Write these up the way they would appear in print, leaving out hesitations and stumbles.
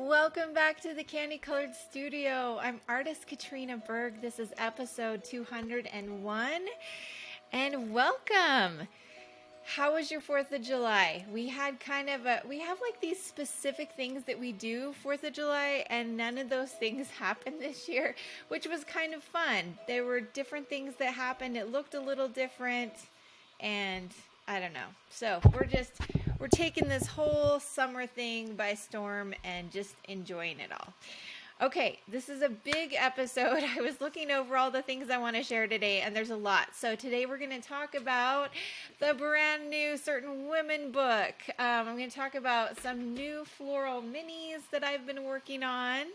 Welcome back to the CANDYcolored studio. I'm artist Katrina Berg. This is episode 201 and welcome. How was your 4th of July? We have like these specific things that we do 4th of July, and none of those things happened this year, which was kind of fun. There were different things that happened. It looked a little different, and I don't know. So we're taking this whole summer thing by storm and just enjoying it all. Okay, this is a big episode. I was looking over all the things I want to share today, and there's a lot. So today we're going to talk about the brand new Certain Women book. I'm going to talk about some new Floral Minis that I've been working on.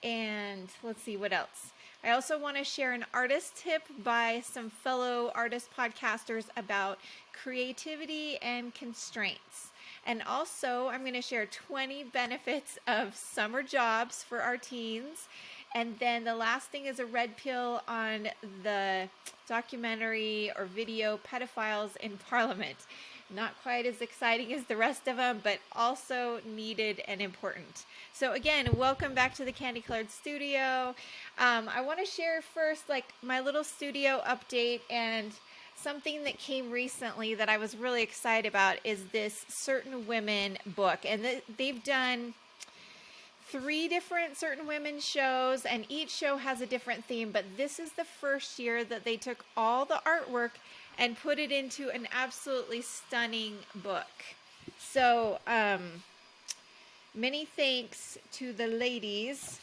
And let's see what else. I also want to share an artist tip by some fellow artist podcasters about creativity and constraints. And also, I'm going to share 20 benefits of summer jobs for our teens. And then the last thing is a red pill on the documentary or video Pedophiles in Parliament. Not quite as exciting as the rest of them, but also needed and important. So again, welcome back to the CANDYcolored studio. I want to share first like my little studio update, and something that came recently that I was really excited about is this Certain Women book. And they've done 3 different Certain Women shows, and each show has a different theme, but this is the first year that they took all the artwork and put it into an absolutely stunning book. So, many thanks to the ladies.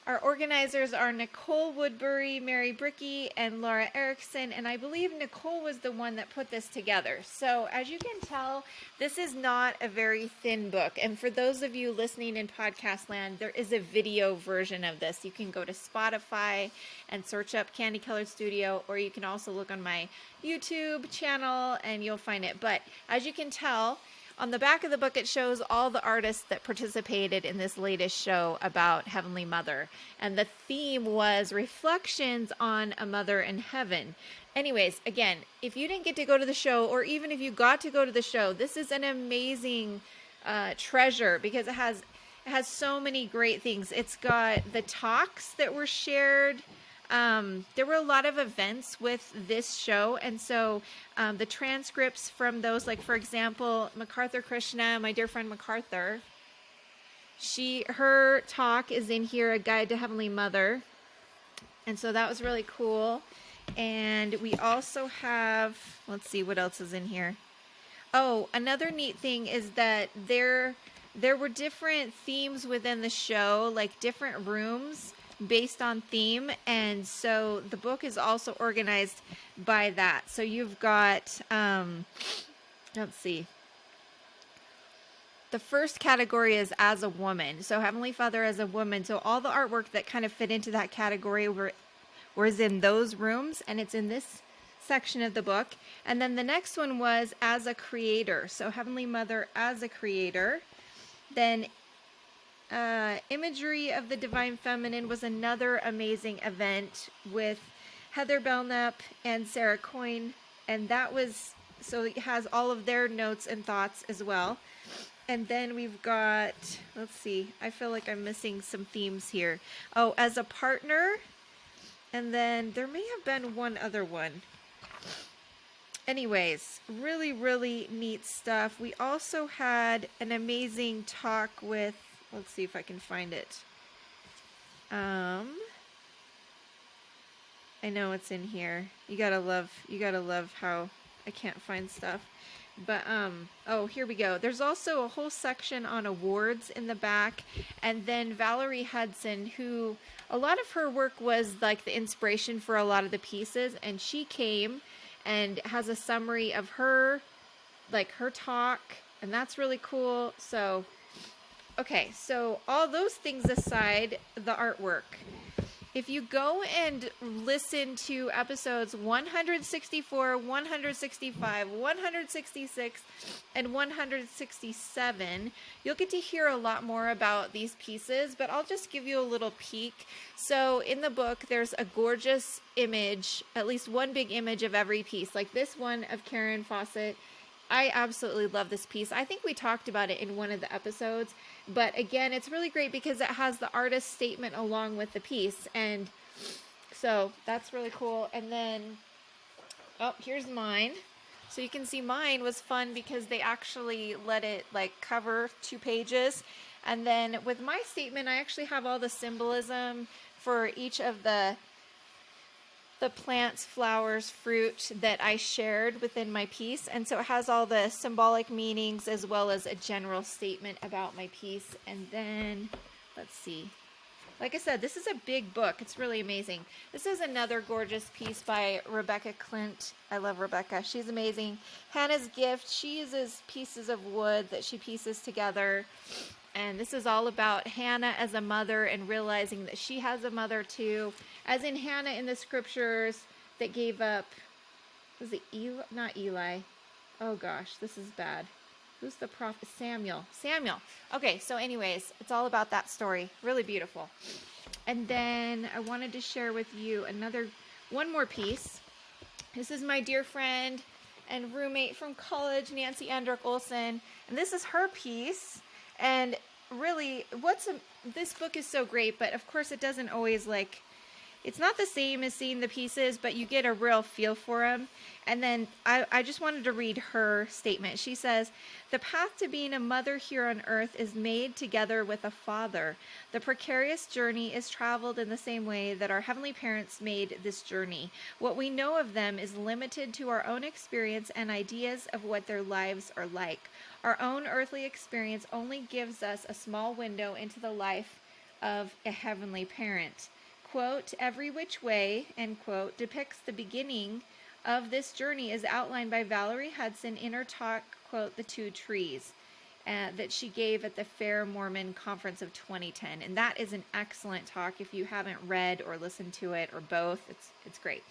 Our organizers are Nicole Woodbury, Mary Brickey, and Laura Erickson, and I believe Nicole was the one that put this together. So as you can tell, this is not a very thin book. And for those of you listening in podcast land, there is a video version of this. You can go to Spotify and search up CANDYcolored Studio, or you can also look on my YouTube channel and you'll find it. But as you can tell, on the back of the book, it shows all the artists that participated in this latest show about Heavenly Mother. And the theme was reflections on a mother in heaven. Anyways, again, if you didn't get to go to the show, or even if you got to go to the show, this is an amazing treasure because it has so many great things. It's got the talks that were shared. There were a lot of events with this show, and so the transcripts from those, like for example, MacArthur Krishna, my dear friend MacArthur, her talk is in here, A Guide to Heavenly Mother, and so that was really cool. And we also have, let's see what else is in here. Oh, another neat thing is that there were different themes within the show, like different rooms based on theme, and so the book is also organized by that. So you've got let's see, the first category is as a woman, so Heavenly Father as a woman. So all the artwork that kind of fit into that category was in those rooms, and it's in this section of the book. And then the next one was as a creator, so Heavenly Mother as a creator. Then Imagery of the Divine Feminine was another amazing event with Heather Belknap and Sarah Coyne, and that was, so it has all of their notes and thoughts as well. And then we've got, let's see, I feel like I'm missing some themes here. Oh, as a partner, and then there may have been one other one. Anyways, really, really neat stuff. We also had an amazing talk with, let's see if I can find it. I know it's in here. You gotta love how I can't find stuff. But oh, here we go. There's also a whole section on awards in the back, and then Valerie Hudson, who a lot of her work was like the inspiration for a lot of the pieces, and she came and has a summary of her talk, and that's really cool. So okay, so all those things aside, the artwork. If you go and listen to episodes 164, 165, 166, and 167, you'll get to hear a lot more about these pieces, but I'll just give you a little peek. So in the book, there's a gorgeous image, at least one big image of every piece, like this one of Karen Fawcett I absolutely love this piece. I think we talked about it in one of the episodes, but again, it's really great because it has the artist statement along with the piece, and so that's really cool. And then, oh, here's mine. So you can see mine was fun because they actually let it like cover 2 pages. And then with my statement, I actually have all the symbolism for each of the plants, flowers, fruit that I shared within my piece. And so it has all the symbolic meanings as well as a general statement about my piece. And then, let's see. Like I said, this is a big book. It's really amazing. This is another gorgeous piece by Rebecca Clint. I love Rebecca. She's amazing. Hannah's Gift. She uses pieces of wood that she pieces together. And this is all about Hannah as a mother and realizing that she has a mother too. As in Hannah in the scriptures that gave up, was it Eli? Not Eli. Oh gosh, this is bad. Who's the prophet? Samuel. Okay, so anyways, it's all about that story. Really beautiful. And then I wanted to share with you one more piece. This is my dear friend and roommate from college, Nancy Andrick Olson. And this is her piece. And really, this book is so great, but of course it doesn't always it's not the same as seeing the pieces, but you get a real feel for them. And then I just wanted to read her statement. She says, "The path to being a mother here on earth is made together with a father. The precarious journey is traveled in the same way that our heavenly parents made this journey. What we know of them is limited to our own experience and ideas of what their lives are like. Our own earthly experience only gives us a small window into the life of a heavenly parent. Quote, every which way, end quote, depicts the beginning of this journey as outlined by Valerie Hudson in her talk, quote, The Two Trees, that she gave at the Fair Mormon Conference of 2010. And that is an excellent talk if you haven't read or listened to it or both. It's great.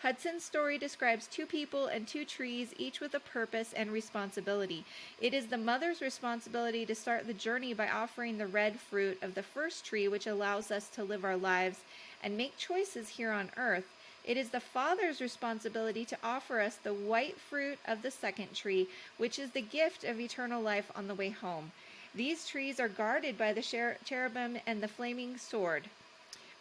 Hudson's story describes 2 people and 2 trees, each with a purpose and responsibility. It is the mother's responsibility to start the journey by offering the red fruit of the first tree, which allows us to live our lives and make choices here on earth. It is the father's responsibility to offer us the white fruit of the second tree, which is the gift of eternal life on the way home. These trees are guarded by the cherubim and the flaming sword.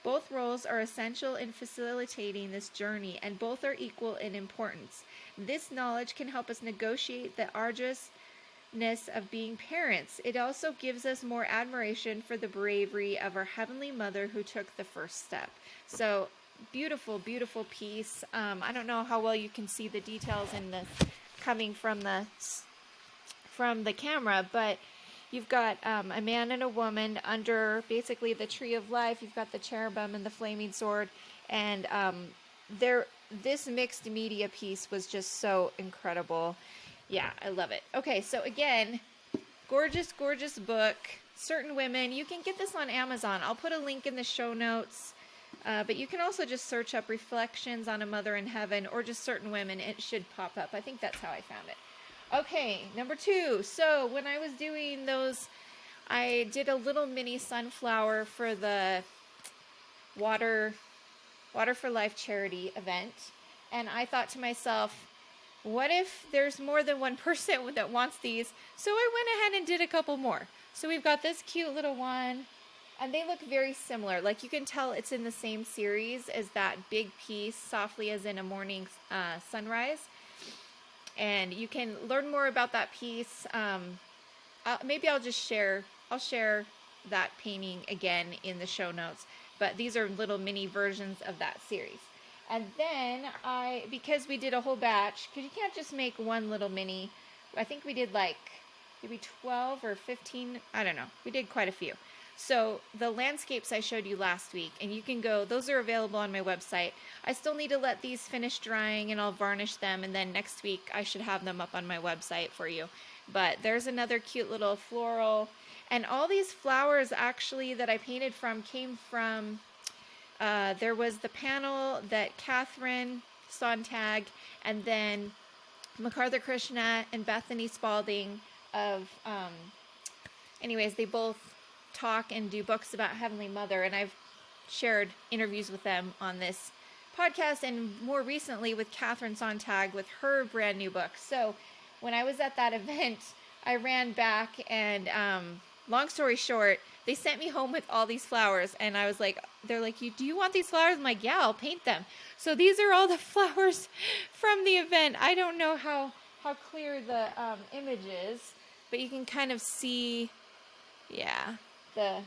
Both roles are essential in facilitating this journey, and both are equal in importance. This knowledge can help us negotiate the arduousness of being parents. It also gives us more admiration for the bravery of our Heavenly Mother who took the first step." So, beautiful, beautiful piece. I don't know how well you can see the details in this coming from the camera, but you've got a man and a woman under basically the tree of life. You've got the cherubim and the flaming sword. And this mixed media piece was just so incredible. Yeah, I love it. Okay, so again, gorgeous, gorgeous book. Certain Women. You can get this on Amazon. I'll put a link in the show notes. But you can also just search up Reflections on a Mother in Heaven or just Certain Women. It should pop up. I think that's how I found it. Okay, number 2. So when I was doing those, I did a little mini sunflower for the Water for Life charity event. And I thought to myself, what if there's more than one person that wants these? So I went ahead and did a couple more. So we've got this cute little one, and they look very similar. Like you can tell it's in the same series as that big piece, Softly as in a Morning Sunrise. And you can learn more about that piece. Maybe I'll share that painting again in the show notes. But these are little mini versions of that series. And then because we did a whole batch, because you can't just make one little mini. I think we did maybe 12 or 15. I don't know. We did quite a few. So the landscapes I showed you last week, and you can go, those are available on my website. I still need to let these finish drying, and I'll varnish them, and then next week I should have them up on my website for you. But there's another cute little floral, and all these flowers actually that I painted from came from, there was the panel that Catherine Sontag and then MacArthur Krishna and Bethany Spalding of, anyways, they both talk and do books about Heavenly Mother, and I've shared interviews with them on this podcast, and more recently with Catherine Sontag with her brand new book. So when I was at that event, I ran back and, long story short, they sent me home with all these flowers, and I was like, they're like, do you want these flowers? I'm like, yeah, I'll paint them. So these are all the flowers from the event. I don't know how clear the image is, but you can kind of see, yeah, the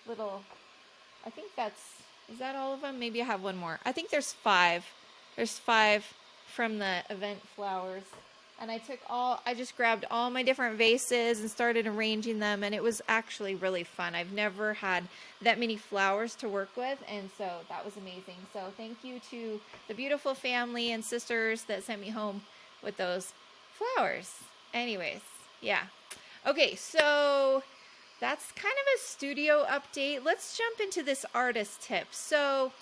little, I think is that all of them? Maybe I have one more. I think there's 5. There's 5 from the event flowers. And I just grabbed all my different vases and started arranging them, and it was actually really fun. I've never had that many flowers to work with, and so that was amazing. So thank you to the beautiful family and sisters that sent me home with those flowers. Anyways, yeah. Okay, so that's kind of a studio update. Let's jump into this artist tip. So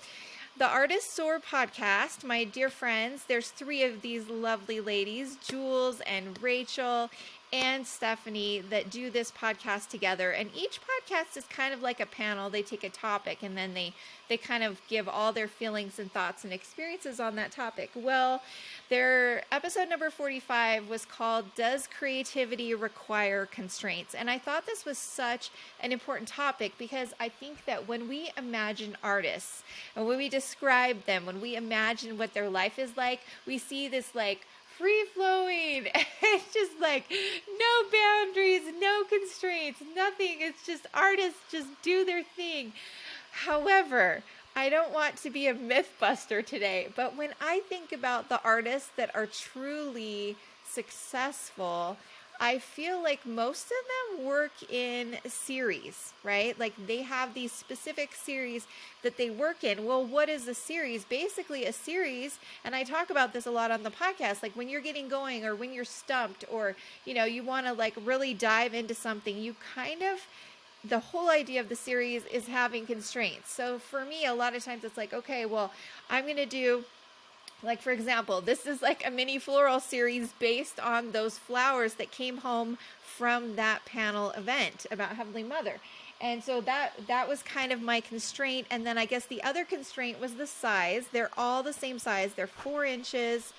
the Artist Soar podcast, my dear friends, there's 3 of these lovely ladies, Jules and Rachel and Stephanie, that do this podcast together. And each podcast is kind of like a panel. They take a topic and then they kind of give all their feelings and thoughts and experiences on that topic. Well, their episode number 45 was called, Does Creativity Require Constraints? And I thought this was such an important topic because I think that when we imagine artists and when we describe them, when we imagine what their life is like, we see this like free-flowing, it's just like no boundaries, no constraints, nothing. It's just artists just do their thing. However, I don't want to be a myth buster today, but when I think about the artists that are truly successful, I feel like most of them work in series, right? Like they have these specific series that they work in. Well, what is a series? Basically a series, and I talk about this a lot on the podcast, like when you're getting going or when you're stumped or, you want to like really dive into something, you kind of, the whole idea of the series is having constraints. So for me, a lot of times it's like, okay, well, I'm going to do, like, for example, this is like a mini floral series based on those flowers that came home from that panel event about Heavenly Mother. And so that was kind of my constraint. And then I guess the other constraint was the size. They're all the same size. They're 4 inches.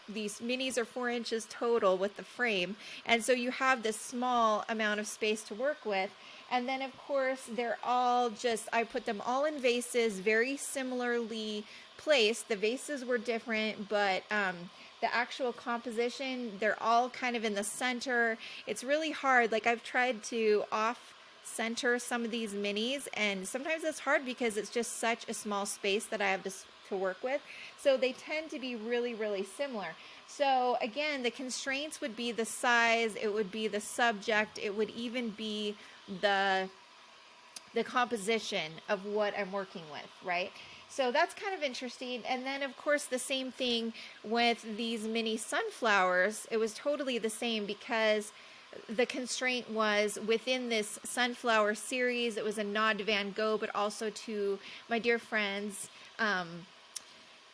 These minis are 4 inches total with the frame. And so you have this small amount of space to work with. And then, of course, they're all just, I put them all in vases, very similarly placed. The vases were different, but the actual composition, they're all kind of in the center. It's really hard. Like I've tried to off-center some of these minis, and sometimes it's hard because it's just such a small space that I have to work with. So they tend to be really, really similar. So again, the constraints would be the size, it would be the subject, it would even be the composition of what I'm working with, right? So that's kind of interesting. And then, of course, the same thing with these mini sunflowers. It was totally the same because the constraint was within this sunflower series. It was a nod to Van Gogh, but also to my dear friends.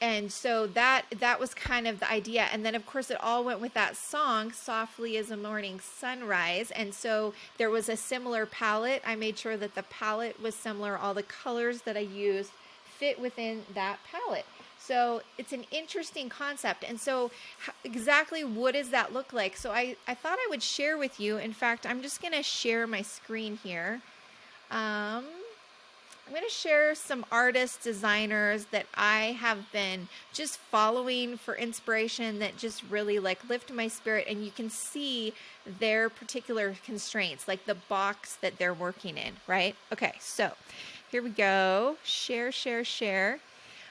And so that was kind of the idea. And then, of course, it all went with that song, Softly as a Morning Sunrise. And so there was a similar palette. I made sure that the palette was similar. All the colors that I used fit within that palette. So it's an interesting concept. And so exactly what does that look like? So I thought I would share with you. In fact, I'm just going to share my screen here. I'm going to share some artists, designers that I have been just following for inspiration that just really like lift my spirit. And you can see their particular constraints, like the box that they're working in, right? Okay, so here we go. Share, share, share.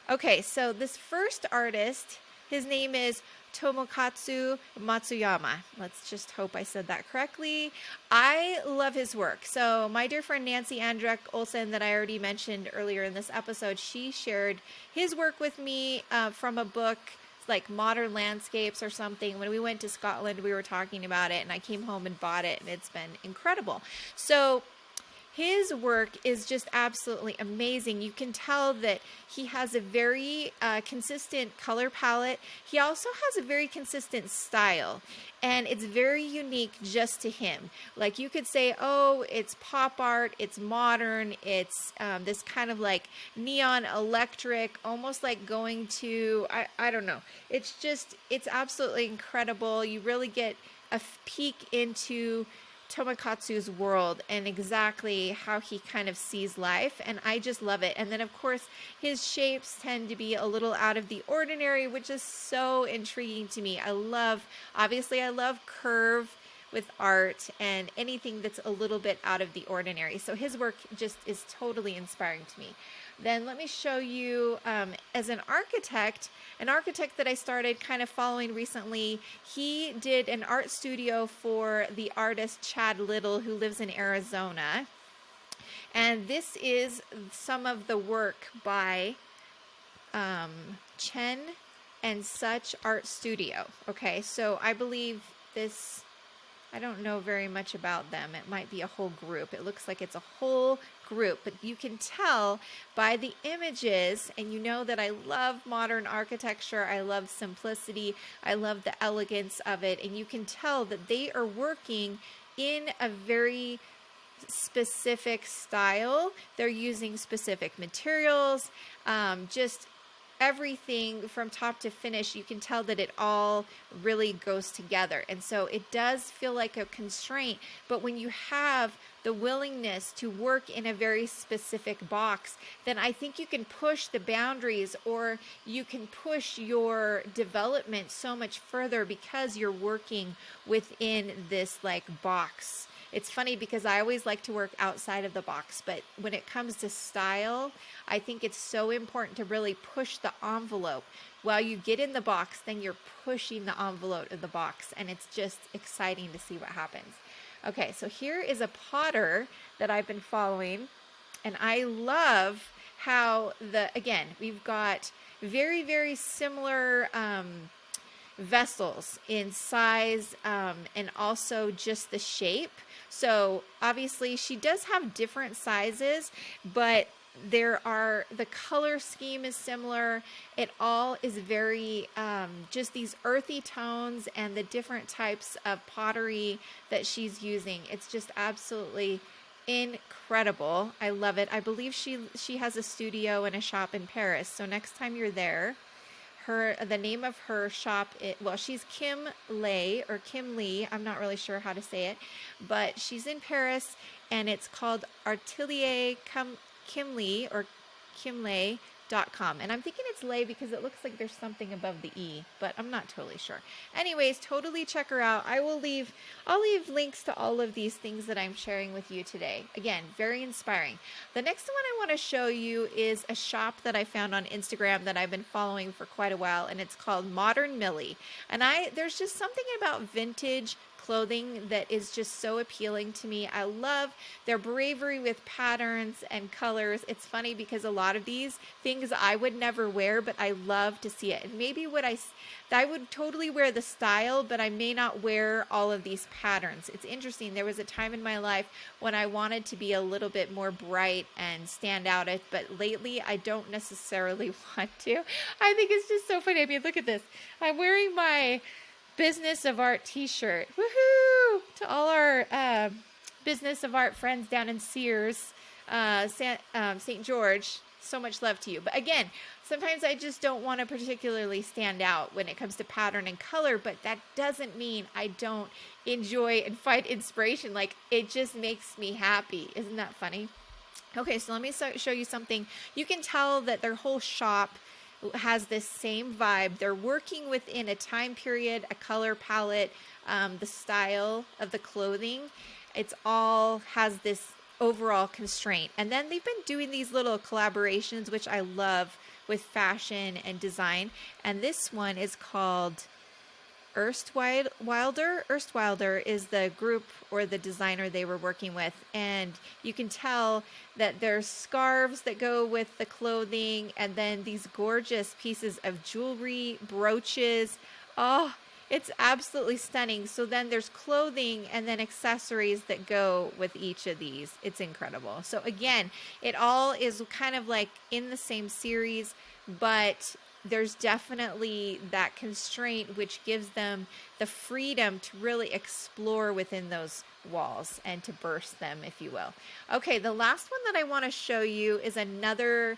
Okay, so this first artist, his name is Tomokatsu Matsuyama. Let's just hope I said that correctly. I love his work. So my dear friend Nancy Andrek Olsen that I already mentioned earlier in this episode, she shared his work with me from a book like Modern Landscapes or something. When we went to Scotland, we were talking about it and I came home and bought it and it's been incredible. So His work is just absolutely amazing. You can tell that he has a very consistent color palette. He also has a very consistent style, and it's very unique just to him. Like you could say, oh, it's pop art, it's modern, it's this kind of like neon electric, almost like going to, I don't know. It's absolutely incredible. You really get a peek into Tomokazu's world and exactly how he kind of sees life, and I just love it. And then of course his shapes tend to be a little out of the ordinary, which is so intriguing to me. I love curve with art and anything that's a little bit out of the ordinary. So his work just is totally inspiring to me. Then let me show you as an architect that I started kind of following recently. He did an art studio for the artist Chad Little, who lives in Arizona. And this is some of the work by Chen and Such Art Studio. Okay, so I believe this, I don't know very much about them. It might be a whole group. It looks like it's a whole group, but you can tell by the images, and you know that I love modern architecture. I love simplicity. I love the elegance of it, and you can tell that they are working in a very specific style. They're using specific materials, just everything from top to finish. You can tell that it all really goes together. And so it does feel like a constraint, but when you have the willingness to work in a very specific box, then I think you can push the boundaries, or you can push your development so much further because you're working within this like box. It's funny because I always like to work outside of the box, but when it comes to style, I think it's so important to really push the envelope. While you get in the box, then you're pushing the envelope of the box, and it's just exciting to see what happens. Okay, so here is a potter that I've been following, and I love how again, we've got very, very similar vessels in size and also just the shape. So obviously she does have different sizes, but the color scheme is similar. It all is very just these earthy tones and the different types of pottery that she's using. It's just absolutely incredible. I love it. I believe she has a studio and a shop in Paris. So next time you're there, the name of her shop, she's Kim Lay or Kim Lee. I'm not really sure how to say it, but she's in Paris, and it's called Atelier Kim Lee or kimlay.com. And I'm thinking it's Lay because it looks like there's something above the E, but I'm not totally sure. Anyways, totally check her out. I'll leave links to all of these things that I'm sharing with you today. Again, very inspiring. The next one I want to show you is a shop that I found on Instagram that I've been following for quite a while, and it's called Modern Millie. And there's just something about vintage clothing that is just so appealing to me. I love their bravery with patterns and colors. It's funny because a lot of these things I would never wear, but I love to see it. And maybe I would totally wear the style, but I may not wear all of these patterns. It's interesting. There was a time in my life when I wanted to be a little bit more bright and stand out, but lately I don't necessarily want to. I think it's just so funny. I mean, look at this. I'm wearing my Business of Art t-shirt. Woohoo! To all our Business of Art friends down in Sears, St. George, so much love to you. But again, sometimes I just don't want to particularly stand out when it comes to pattern and color, but that doesn't mean I don't enjoy and find inspiration. Like, it just makes me happy. Isn't that funny? Okay, so let me show you something. You can tell that their whole shop has this same vibe. They're working within a time period, a color palette, the style of the clothing. It's all has this overall constraint. And then they've been doing these little collaborations, which I love, with fashion and design. And this one is called Erstwilder. Erstwilder is the group or the designer they were working with, and you can tell that there's scarves that go with the clothing, and then these gorgeous pieces of jewelry, brooches. Oh, It's absolutely stunning. So then there's clothing and then accessories that go with each of these. It's incredible. So again, it all is kind of like in the same series, but there's definitely that constraint which gives them the freedom to really explore within those walls and to burst them, if you will. Okay, the last one that I want to show you is another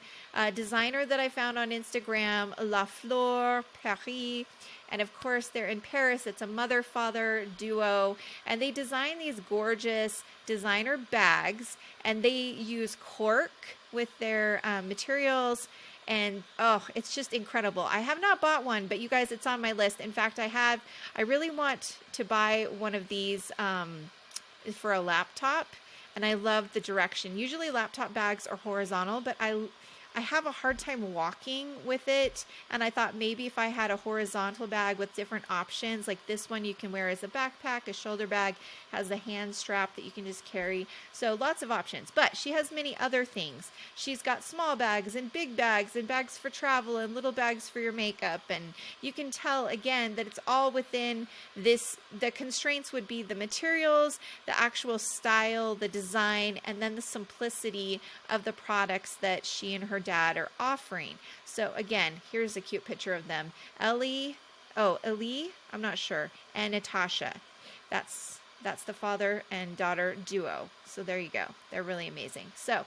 designer that I found on Instagram, La Flor Paris. And of course, they're in Paris. It's a mother-father duo, and they design these gorgeous designer bags, and they use cork with their materials. And oh, it's just incredible. I have not bought one, but you guys, it's on my list. In fact, I really want to buy one of these for a laptop, and I love the direction. Usually laptop bags are horizontal, but I have a hard time walking with it, and I thought maybe if I had a horizontal bag with different options, like this one you can wear as a backpack, a shoulder bag, has a hand strap that you can just carry. So lots of options, but she has many other things. She's got small bags and bags for travel and little bags for your makeup. And you can tell again that it's all within this, the constraints would be the materials, the actual style, the design, and then the simplicity of the products that she and her dad are offering. So again, here's a cute picture of them. Ellie, I'm not sure, and Natasha. That's the father and daughter duo. So there you go. They're really amazing. So,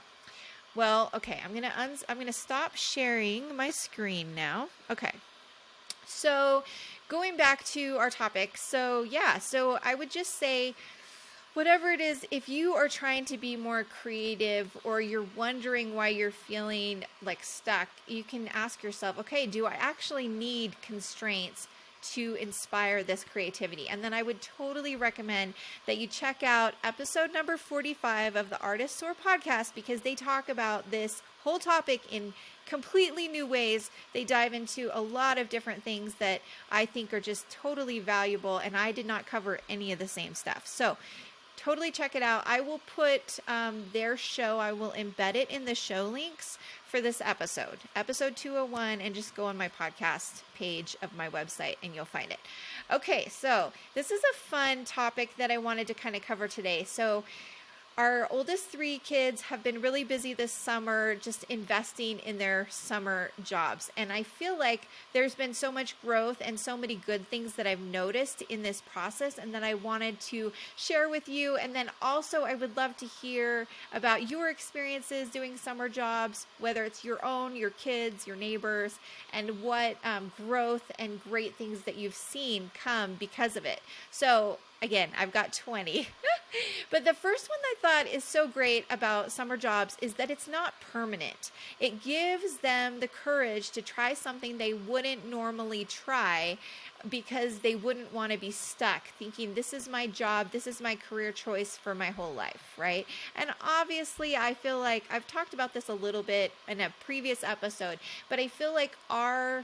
well, okay, I'm gonna stop sharing my screen now. Okay. So going back to our topic. So yeah, so I would just say, whatever it is, if you are trying to be more creative or you're wondering why you're feeling like stuck, you can ask yourself, okay, do I actually need constraints to inspire this creativity? And then I would totally recommend that you check out episode number 45 of the Artist Soar podcast, because they talk about this whole topic in completely new ways. They dive into a lot of different things that I think are just totally valuable, and I did not cover any of the same stuff. So totally check it out. I will put their show, I will embed it in the show links for this episode 201, and just go on my podcast page of my website and you'll find it. Okay, so this is a fun topic that I wanted to kind of cover today. So our oldest 3 kids have been really busy this summer just investing in their summer jobs. And I feel like there's been so much growth and so many good things that I've noticed in this process and that I wanted to share with you. And then also I would love to hear about your experiences doing summer jobs, whether it's your own, your kids, your neighbors, and what growth and great things that you've seen come because of it. So again, I've got 20. But the first one I thought is so great about summer jobs is that it's not permanent. It gives them the courage to try something they wouldn't normally try, because they wouldn't want to be stuck thinking, this is my job, this is my career choice for my whole life, right? And obviously, I feel like I've talked about this a little bit in a previous episode, but I feel like our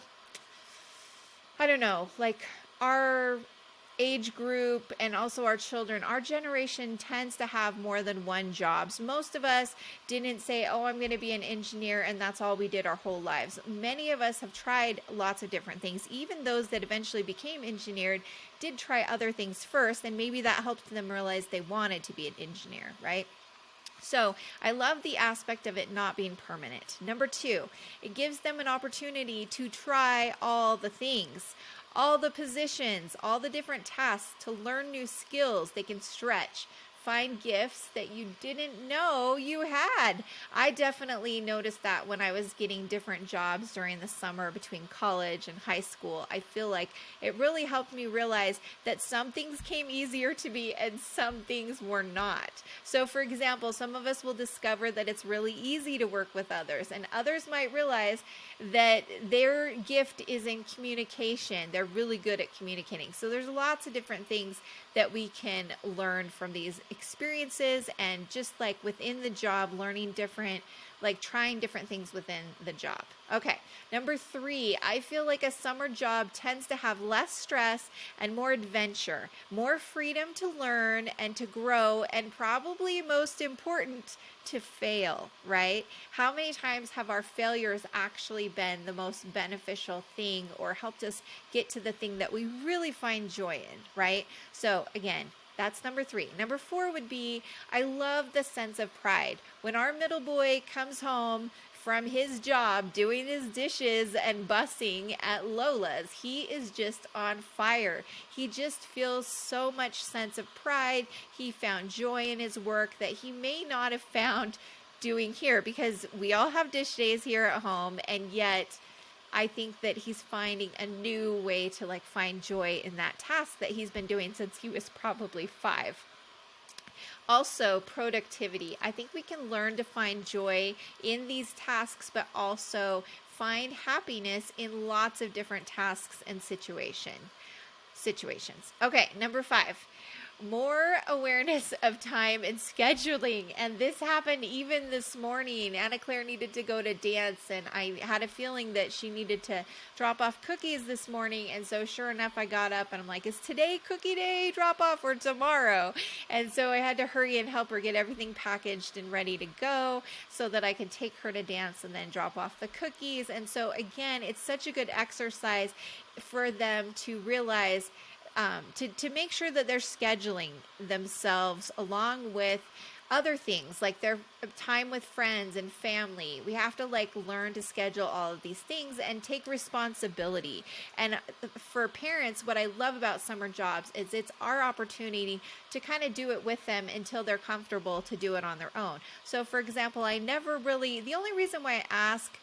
age group and also our children, our generation tends to have more than one jobs. Most of us didn't say, oh, I'm going to be an engineer, and that's all we did our whole lives. Many of us have tried lots of different things. Even those that eventually became engineered did try other things first, and maybe that helped them realize they wanted to be an engineer, right? So I love the aspect of it not being permanent. Number 2, it gives them an opportunity to try all the things, all the positions, all the different tasks, to learn new skills. They can stretch, find gifts that you didn't know you had. I definitely noticed that when I was getting different jobs during the summer between college and high school. I feel like it really helped me realize that some things came easier to me and some things were not. So for example, some of us will discover that it's really easy to work with others, and others might realize that their gift is in communication. They're really good at communicating. So there's lots of different things that we can learn from these experiences, and just like within the job, learning different like trying different things within the job. Okay, number 3, I feel like a summer job tends to have less stress and more adventure, more freedom to learn and to grow, and probably most important, to fail, right? How many times have our failures actually been the most beneficial thing or helped us get to the thing that we really find joy in, right? So again, that's number 3. Number 4 would be, I love the sense of pride. When our middle boy comes home from his job doing his dishes and bussing at Lola's, he is just on fire. He just feels so much sense of pride. He found joy in his work that he may not have found doing here, because we all have dish days here at home, and yet I think that he's finding a new way to like find joy in that task that he's been doing since he was probably 5. Also, productivity. I think we can learn to find joy in these tasks, but also find happiness in lots of different tasks and situations. Okay, number 5. More awareness of time and scheduling. And this happened even this morning. Anna Claire needed to go to dance, and I had a feeling that she needed to drop off cookies this morning. And so sure enough, I got up and I'm like, is today cookie day drop off or tomorrow? And so I had to hurry and help her get everything packaged and ready to go so that I could take her to dance and then drop off the cookies. And so again, it's such a good exercise for them to realize to make sure that they're scheduling themselves along with other things like their time with friends and family. We have to like learn to schedule all of these things and take responsibility. And for parents, what I love about summer jobs is it's our opportunity to kind of do it with them until they're comfortable to do it on their own. So for example, the only reason why I ask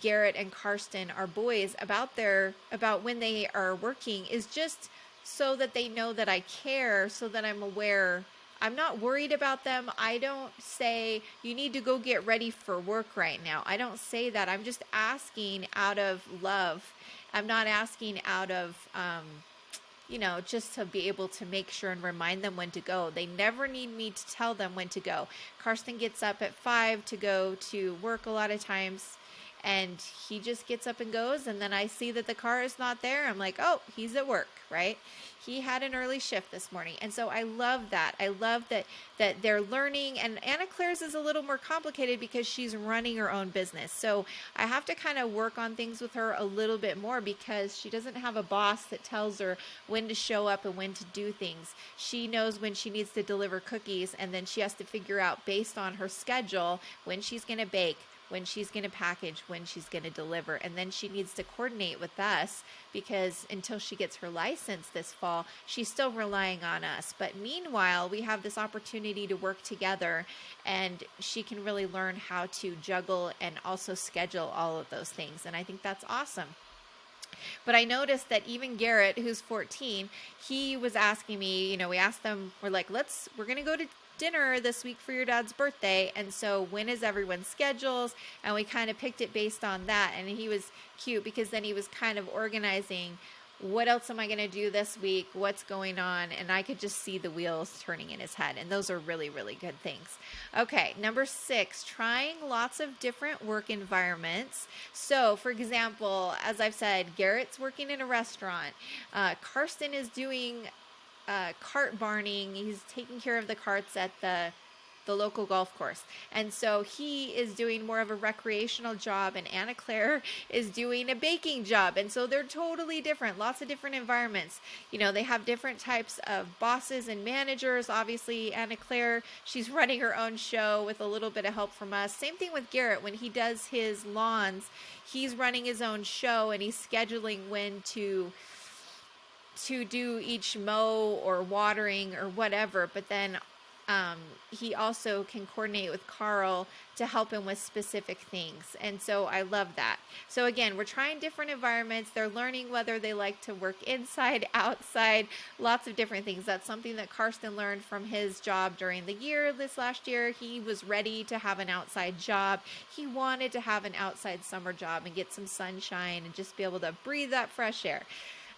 Garrett and Karsten, our boys, about when they are working is just so that they know that I care, so that I'm aware. I'm not worried about them. I don't say, you need to go get ready for work right now. I don't say that. I'm just asking out of love. I'm not asking out of, just to be able to make sure and remind them when to go. They never need me to tell them when to go. Karsten gets up at 5 to go to work a lot of times, and he just gets up and goes, and then I see that the car is not there. I'm like, oh, he's at work, right? He had an early shift this morning. And so I love that. I love that they're learning. And Anna Claire's is a little more complicated because she's running her own business. So I have to kind of work on things with her a little bit more because she doesn't have a boss that tells her when to show up and when to do things. She knows when she needs to deliver cookies, and then she has to figure out based on her schedule when she's going to bake, when she's going to package, when she's going to deliver. And then she needs to coordinate with us because until she gets her license this fall, she's still relying on us. But meanwhile, we have this opportunity to work together, and she can really learn how to juggle and also schedule all of those things. And I think that's awesome. But I noticed that even Garrett, who's 14, he was asking me, we asked them, we're like, we're going to go to dinner this week for your dad's birthday, and so when is everyone's schedules? And we kind of picked it based on that. And he was cute because then he was kind of organizing, what else am I going to do this week, what's going on, and I could just see the wheels turning in his head. And those are really, really good things. Okay, number 6, trying lots of different work environments. So for example, as I've said, Garrett's working in a restaurant. Karsten is doing cart barning. He's taking care of the carts at the local golf course. And so he is doing more of a recreational job, and Anna Claire is doing a baking job. And so they're totally different, lots of different environments. They have different types of bosses and managers. Obviously, Anna Claire, she's running her own show with a little bit of help from us. Same thing with Garrett. When he does his lawns, he's running his own show, and he's scheduling when to do each mow or watering or whatever. But then he also can coordinate with Carl to help him with specific things. And so I love that. So again, we're trying different environments. They're learning whether they like to work inside, outside, lots of different things. That's something that Karsten learned from his job during the year this last year. He was ready to have an outside job. He wanted to have an outside summer job and get some sunshine and just be able to breathe that fresh air.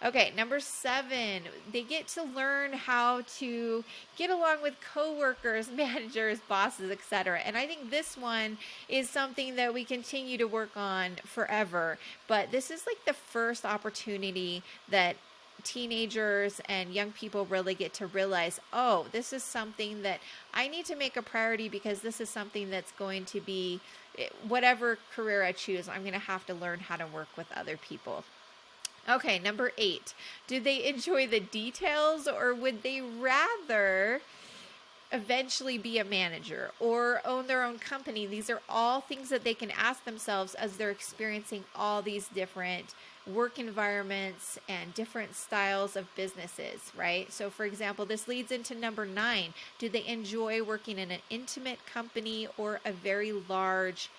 Okay, number 7, they get to learn how to get along with coworkers, managers, bosses, etc. And I think this one is something that we continue to work on forever. But this is like the first opportunity that teenagers and young people really get to realize, oh, this is something that I need to make a priority, because this is something that's going to be, whatever career I choose, I'm going to have to learn how to work with other people. Okay, number 8. Do they enjoy the details, or would they rather eventually be a manager or own their own company? These are all things that they can ask themselves as they're experiencing all these different work environments and different styles of businesses, right? So for example, this leads into number 9. Do they enjoy working in an intimate company or a very large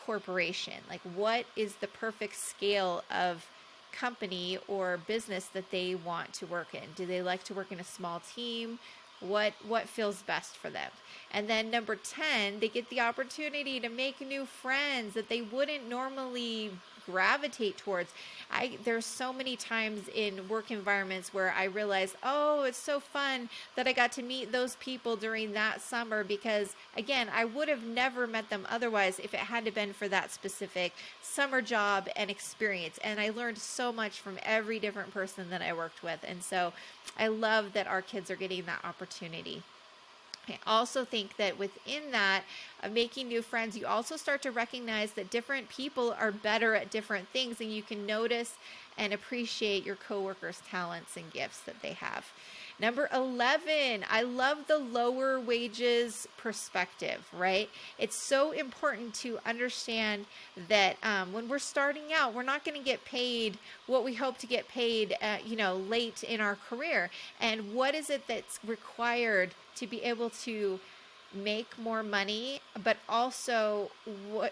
corporation? Like, what is the perfect scale of company or business that they want to work in? Do they like to work in a small team? What feels best for them? And then number 10, they get the opportunity to make new friends that they wouldn't normally gravitate towards. There's so many times in work environments where I realize, oh, it's so fun that I got to meet those people during that summer, because again, I would have never met them otherwise if it hadn't been for that specific summer job and experience. And I learned so much from every different person that I worked with. And so I love that our kids are getting that opportunity. I also think that within that, making new friends, you also start to recognize that different people are better at different things, and you can notice and appreciate your coworkers' talents and gifts that they have. Number 11, I love the lower wages perspective, right? It's so important to understand that when we're starting out, we're not going to get paid what we hope to get paid, late in our career. And what is it that's required to be able to make more money, but also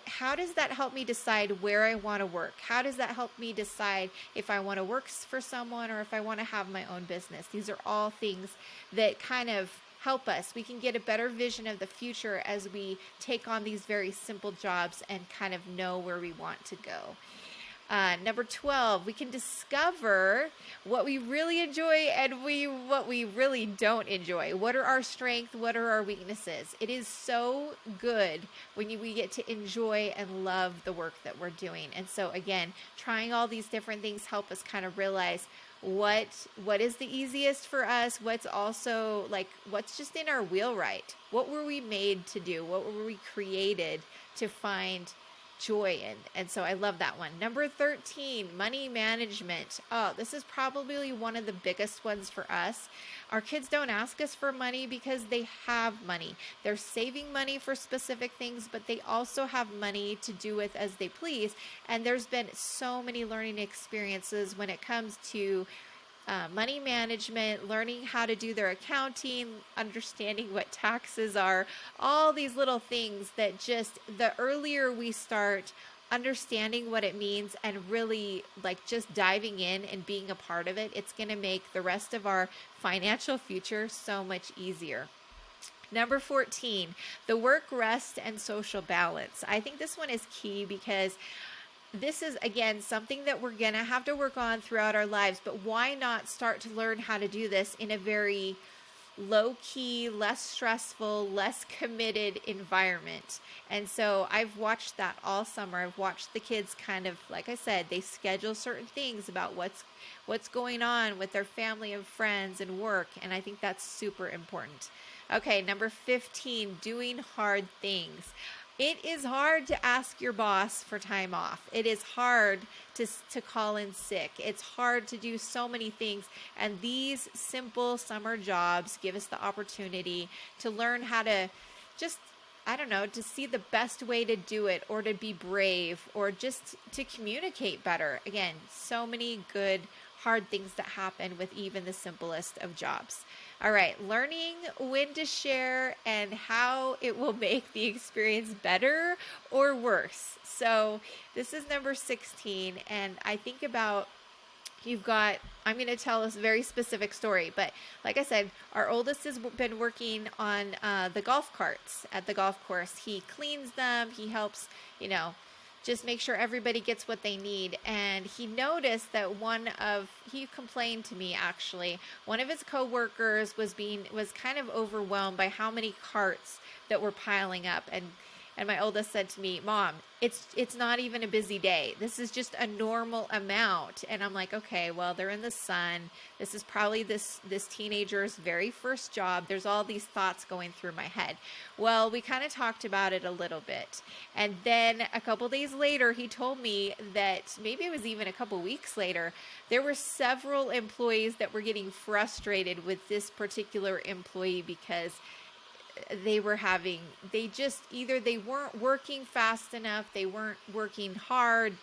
how does that help me decide where I want to work? How does that help me decide if I want to work for someone or if I want to have my own business? These are all things that kind of help us. We can get a better vision of the future as we take on these very simple jobs and kind of know where we want to go. Number 12, we can discover what we really enjoy and what we really don't enjoy. What are our strengths? What are our weaknesses? It is so good when we get to enjoy and love the work that we're doing. And so again, trying all these different things help us kind of realize what is the easiest for us, what's also like what's just in our wheelwright. What were we made to do? What were we created to find joy in? And so I love that one. Number 13, money management. Oh, this is probably one of the biggest ones for us. Our kids don't ask us for money because they have money. They're saving money for specific things, but they also have money to do with as they please. And there's been so many learning experiences when it comes to money management, learning how to do their accounting, understanding what taxes are, all these little things that just the earlier we start understanding what it means and really like just diving in and being a part of it, it's going to make the rest of our financial future so much easier. Number 14, the work, rest, and social balance. I think this one is key because this is, again, something that we're going to have to work on throughout our lives, but why not start to learn how to do this in a very low-key, less stressful, less committed environment? And so I've watched that all summer. I've watched the kids kind of, like I said, they schedule certain things about what's going on with their family and friends and work, and I think that's super important. Okay, number 15, doing hard things. It is hard to ask your boss for time off. It is hard to call in sick. It's hard to do so many things. And these simple summer jobs give us the opportunity to learn how to just, to see the best way to do it, or to be brave, or just to communicate better. Again, so many good, hard things that happen with even the simplest of jobs. All right, learning when to share and how it will make the experience better or worse. So this is number 16, and I think about I'm going to tell a very specific story, but like I said, our oldest has been working on the golf carts at the golf course. He cleans them, he helps, just make sure everybody gets what they need. And he noticed that he complained to me actually, one of his coworkers was kind of overwhelmed by how many carts that were piling up. And my oldest said to me, Mom, it's not even a busy day. This is just a normal amount. And I'm like, okay, well, they're in the sun. This is probably this teenager's very first job. There's all these thoughts going through my head. Well, we kind of talked about it a little bit. And then a couple days later, he told me that maybe it was even a couple weeks later, there were several employees that were getting frustrated with this particular employee because they weren't working fast enough, they weren't working hard,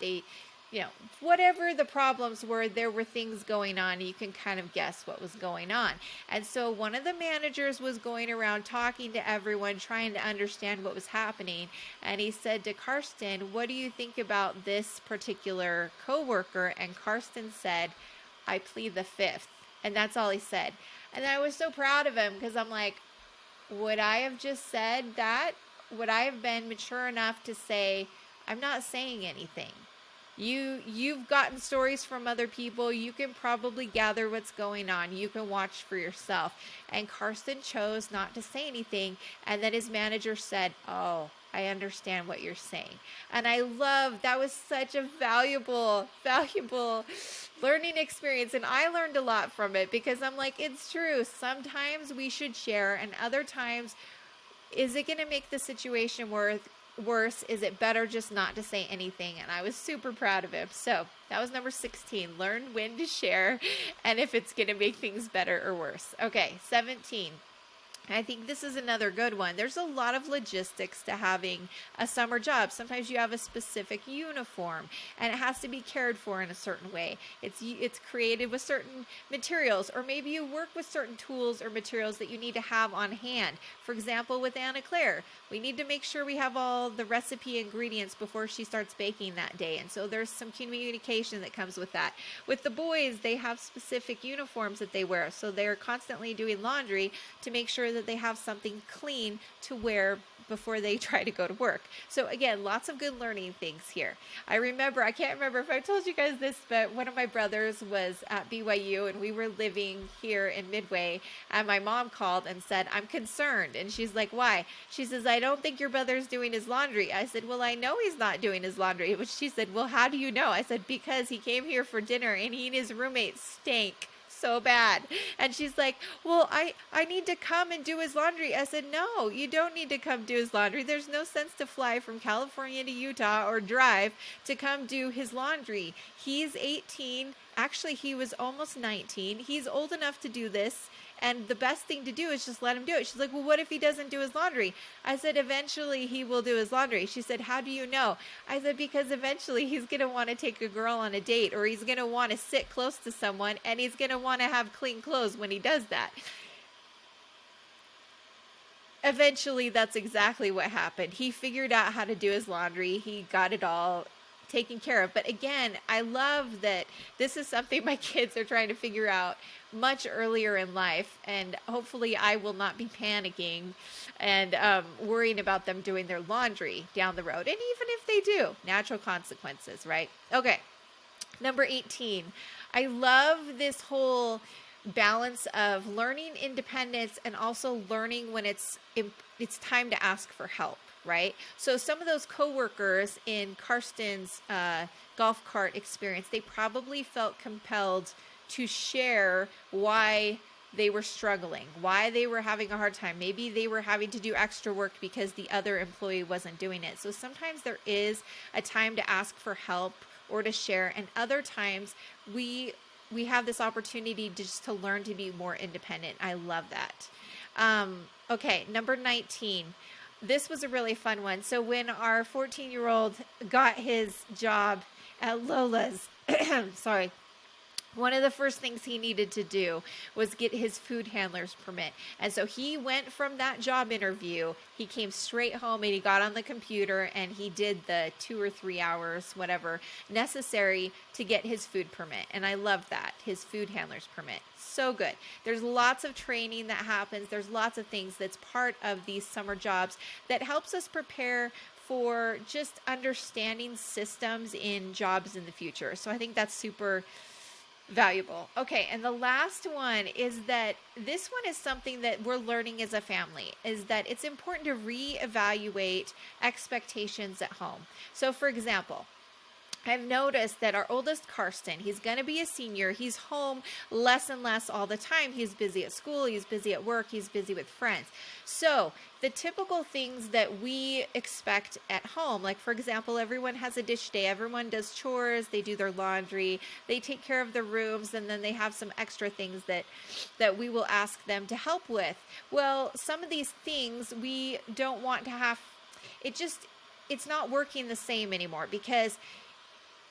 whatever the problems were, there were things going on. You can kind of guess what was going on. And so one of the managers was going around talking to everyone, trying to understand what was happening. And he said to Karsten, what do you think about this particular coworker? And Karsten said, I plead the fifth. And that's all he said. And I was so proud of him because I'm like, would I have just said that? Would I have been mature enough to say, I'm not saying anything? You've gotten stories from other people. You can probably gather what's going on. You can watch for yourself. And Karsten chose not to say anything. And then his manager said, oh, I understand what you're saying. And I love, that was such a valuable learning experience. And I learned a lot from it because I'm like, it's true. Sometimes we should share, and other times, is it going to make the situation worse? Is it better just not to say anything? And I was super proud of him. So that was number 16. Learn when to share and if it's going to make things better or worse. Okay, 17. I think this is another good one. There's a lot of logistics to having a summer job. Sometimes you have a specific uniform and it has to be cared for in a certain way. It's created with certain materials, or maybe you work with certain tools or materials that you need to have on hand. For example, with Anna Claire, we need to make sure we have all the recipe ingredients before she starts baking that day. And so there's some communication that comes with that. With the boys, they have specific uniforms that they wear. So they're constantly doing laundry to make sure that they have something clean to wear before they try to go to work. So again, lots of good learning things here. I can't remember if I told you guys this, but one of my brothers was at BYU and we were living here in Midway, and my mom called and said, I'm concerned. And she's like, why? She says, I don't think your brother's doing his laundry. I said, well, I know he's not doing his laundry. But she said, well, how do you know? I said, because he came here for dinner and he and his roommate stank so bad. And she's like, well, I need to come and do his laundry. I said, no, you don't need to come do his laundry. There's no sense to fly from California to Utah or drive to come do his laundry. He's 18. Actually, he was almost 19. He's old enough to do this. And the best thing to do is just let him do it. She's like, well, what if he doesn't do his laundry? I said, eventually he will do his laundry. She said, how do you know? I said, because eventually he's going to want to take a girl on a date, or he's going to want to sit close to someone, and he's going to want to have clean clothes when he does that. Eventually, that's exactly what happened. He figured out how to do his laundry. He got it all taken care of. But again, I love that this is something my kids are trying to figure out much earlier in life, and hopefully I will not be panicking and worrying about them doing their laundry down the road. And even if they do, natural consequences, right? Okay, number 18. I love this whole balance of learning independence and also learning when it's time to ask for help, right? So some of those coworkers in Karsten's golf cart experience, they probably felt compelled to share why they were struggling, why they were having a hard time. Maybe they were having to do extra work because the other employee wasn't doing it. So sometimes there is a time to ask for help or to share, and other times we have this opportunity just to learn to be more independent. I love that. Okay, number 19. This was a really fun one. So when our 14-year-old got his job at Lola's, sorry, one of the first things he needed to do was get his food handler's permit. And so he went from that job interview, he came straight home and he got on the computer and he did the 2 or 3 hours, whatever, necessary to get his food permit. And I love that, his food handler's permit. So good. There's lots of training that happens. There's lots of things that's part of these summer jobs that helps us prepare for just understanding systems in jobs in the future. So I think that's super valuable. Okay, and the last one is that this one is something that we're learning as a family, is that it's important to reevaluate expectations at home. So for example, I've noticed that our oldest, Karsten, he's going to be a senior. He's home less and less all the time. He's busy at school. He's busy at work. He's busy with friends. So the typical things that we expect at home, like for example, everyone has a dish day. Everyone does chores. They do their laundry. They take care of the rooms. And then they have some extra things that we will ask them to help with. Well, some of these things we don't want to have. It's not working the same anymore because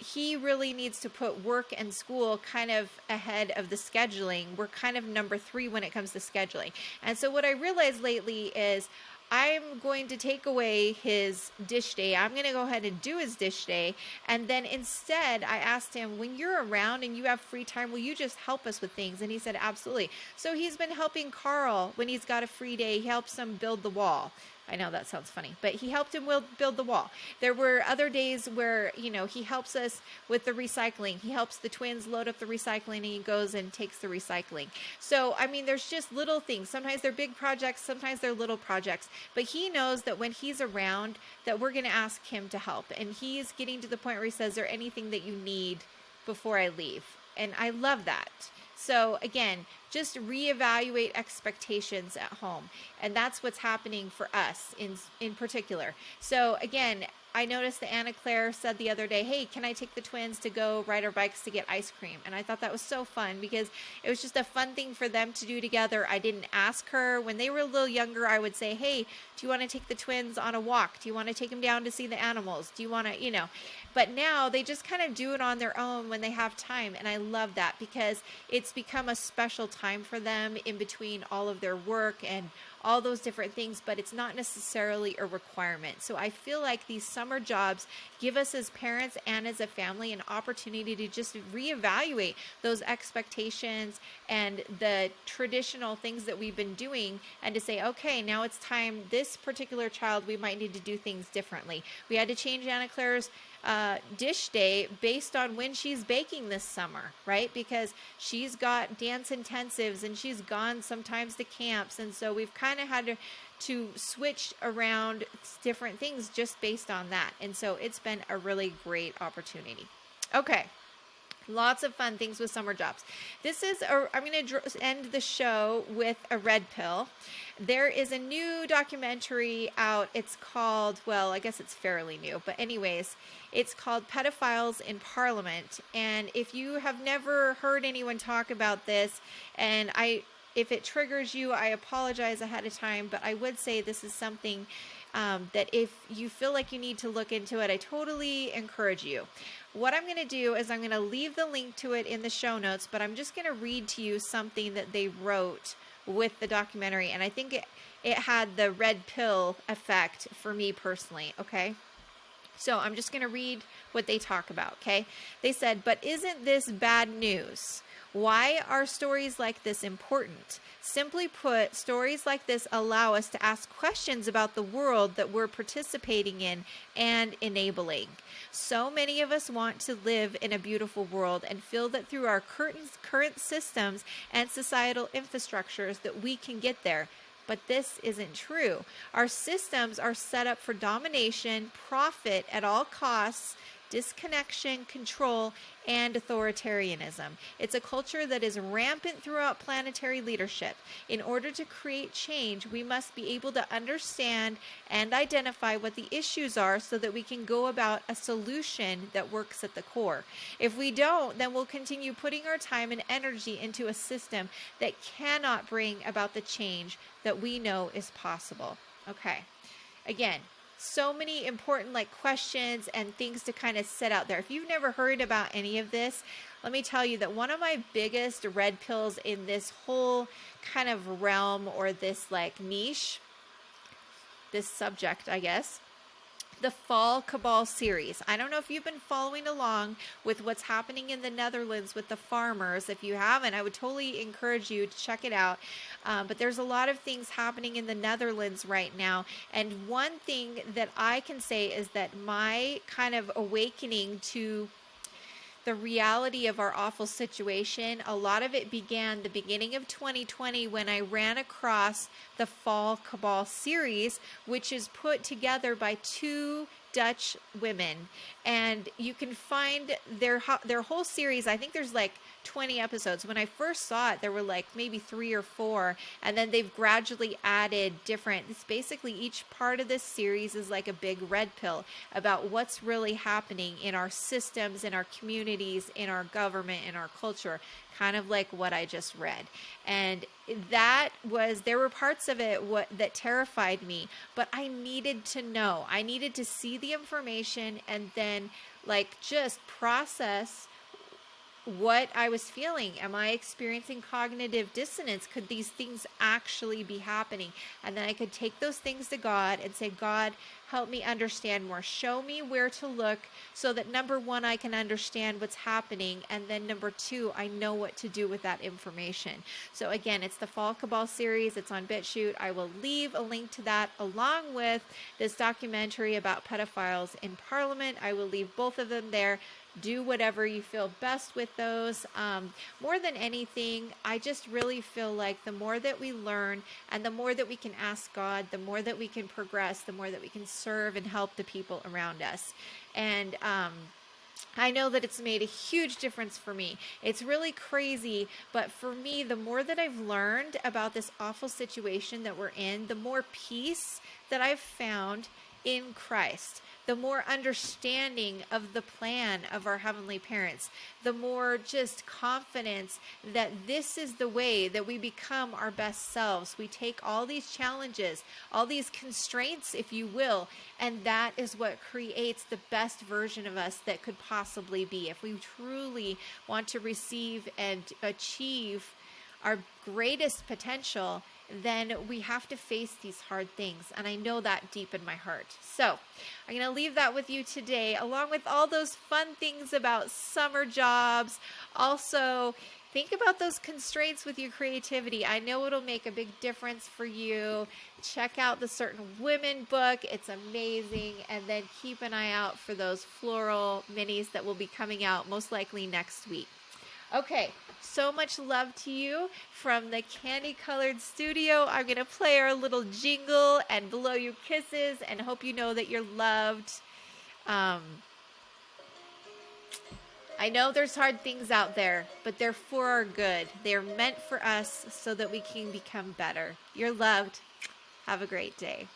he really needs to put work and school kind of ahead of the scheduling. We're kind of number 3 when it comes to scheduling. And so what I realized lately is I'm going to take away his dish day. I'm going to go ahead and do his dish day. And then instead, I asked him, when you're around and you have free time, will you just help us with things? And he said, absolutely. So he's been helping Carl when he's got a free day. He helps him build the wall. I know that sounds funny, but he helped him build the wall. There were other days where, he helps us with the recycling. He helps the twins load up the recycling and he goes and takes the recycling. So, there's just little things. Sometimes they're big projects, sometimes they're little projects, but he knows that when he's around that we're going to ask him to help. And he's getting to the point where he says, is there anything that you need before I leave? And I love that. So again, just reevaluate expectations at home. And that's what's happening for us in particular. So again, I noticed that Anna Claire said the other day, hey, can I take the twins to go ride our bikes to get ice cream? And I thought that was so fun because it was just a fun thing for them to do together. I didn't ask her. When they were a little younger, I would say, hey, do you want to take the twins on a walk? Do you want to take them down to see the animals? Do you want to, But now they just kind of do it on their own when they have time. And I love that because it's become a special time for them in between all of their work and all those different things, but it's not necessarily a requirement. So I feel like these summer jobs give us as parents and as a family an opportunity to just reevaluate those expectations and the traditional things that we've been doing and to say, okay, now it's time, this particular child, we might need to do things differently. We had to change Anna Claire's dish day based on when she's baking this summer, right? Because she's got dance intensives and she's gone sometimes to camps. And so we've kind of had to switch around different things just based on that. And so it's been a really great opportunity. Okay. Lots of fun things with summer jobs. I'm going to end the show with a red pill. There is a new documentary out. It's called, well, I guess it's fairly new, but anyways, it's called Pedophiles in Parliament. And if you have never heard anyone talk about this, and if it triggers you, I apologize ahead of time, but I would say this is something that if you feel like you need to look into it, I totally encourage you. What I'm going to do is I'm going to leave the link to it in the show notes, but I'm just going to read to you something that they wrote with the documentary. And I think it had the red pill effect for me personally. Okay. So I'm just going to read what they talk about. Okay. They said, but isn't this bad news? Why are stories like this important? Simply put, stories like this allow us to ask questions about the world that we're participating in and enabling. So many of us want to live in a beautiful world and feel that through our current systems and societal infrastructures that we can get there. But this isn't true. Our systems are set up for domination, profit at all costs, disconnection, control, and authoritarianism. It's a culture that is rampant throughout planetary leadership. In order to create change, we must be able to understand and identify what the issues are so that we can go about a solution that works at the core. If we don't, then we'll continue putting our time and energy into a system that cannot bring about the change that we know is possible. Okay. Again, so many important questions and things to kind of set out there. If you've never heard about any of this, let me tell you that one of my biggest red pills in this whole kind of realm or this niche, this subject, I guess, the Fall Cabal series. I don't know if you've been following along with what's happening in the Netherlands with the farmers. If you haven't, I would totally encourage you to check it out. But there's a lot of things happening in the Netherlands right now. And one thing that I can say is that my kind of awakening to the reality of our awful situation, a lot of it began the beginning of 2020 when I ran across the Fall Cabal series, which is put together by two Dutch women. And you can find their whole series. I think there's like 20 episodes. When I first saw it, there were like maybe 3 or 4, and then they've gradually added different. It's basically each part of this series is like a big red pill about what's really happening in our systems, in our communities, in our government, in our culture, kind of like what I just read. And there were parts of it that terrified me, but I needed to know. I needed to see the information and then like just process what I was feeling. Am I experiencing cognitive dissonance? Could these things actually be happening? And then I could take those things to God and say, God, help me understand more. Show me where to look so that number 1, I can understand what's happening. And then number 2, I know what to do with that information. So again, it's the Fall Cabal series. It's on BitChute. I will leave a link to that along with this documentary about pedophiles in Parliament. I will leave both of them there. Do whatever you feel best with those. More than anything, I just really feel like the more that we learn and the more that we can ask God, the more that we can progress, the more that we can serve and help the people around us. And I know that it's made a huge difference for me. It's really crazy, but for me, the more that I've learned about this awful situation that we're in, the more peace that I've found in Christ, the more understanding of the plan of our heavenly parents, the more just confidence that this is the way that we become our best selves. We take all these challenges, all these constraints, if you will, and that is what creates the best version of us that could possibly be. If we truly want to receive and achieve our greatest potential, then we have to face these hard things. And I know that deep in my heart. So I'm going to leave that with you today, along with all those fun things about summer jobs. Also, think about those constraints with your creativity. I know it'll make a big difference for you. Check out the Certain Women book. It's amazing. And then keep an eye out for those Floral Minis that will be coming out most likely next week. Okay, so much love to you from the CANDYcolored studio. I'm going to play our little jingle and blow you kisses and hope you know that you're loved. I know there's hard things out there, but they're for our good. They're meant for us so that we can become better. You're loved. Have a great day.